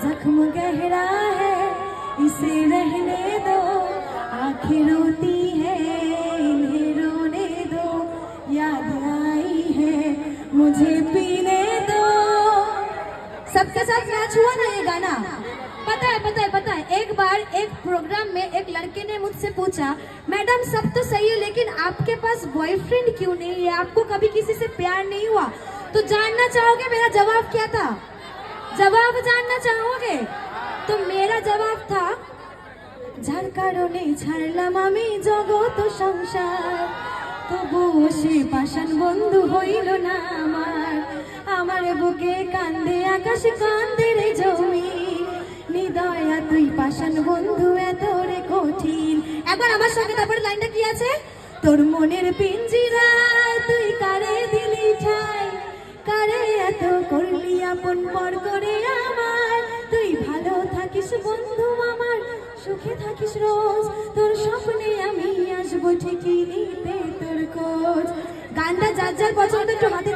जख्म गहरा है इसे रहने दो, आंखें रोती है इन्हें रोने दो, याद आई है मुझे पीने दो। सबके साथ मैच हुआ ना ये गाना? पता है। एक बार एक प्रोग्राम में एक लड़के ने मुझसे पूछा, मैडम सब तो सही है लेकिन आपके पास बॉयफ्रेंड क्यों नहीं है, आपको कभी किसी से प्यार नहीं हुआ? तो जानना चाहोगे मेरा जवाब क्या था? जवाब जानना चाहोगे? तो मेरा जवाब था, যার কারণে ছাড়লাম আমি জগৎ সংসার, তবুও সে পাষাণ বন্ধু হইল না আমার। আমার বুকে কান্দে আকাশ কান্দে রে জমি, নিদয়া তুই পাষাণ বন্ধু এত রে কঠিন। একবার আমার সঙ্গে তারপরে লাইনটা কি আছে? তোর মনের পিঞ্জিরায় তুই কারে দিলি ঠাই, কারে এত করলি আপন পর করে আমার। তুই ভালো থাকিস বন্ধু আমার, সুখে থাকিস রোজ, তোর স্বপ্নে আমি আসবো ঠিকই নিতে তোর খোঁজ। গানটা যার যার পছন্দ একটু হাতে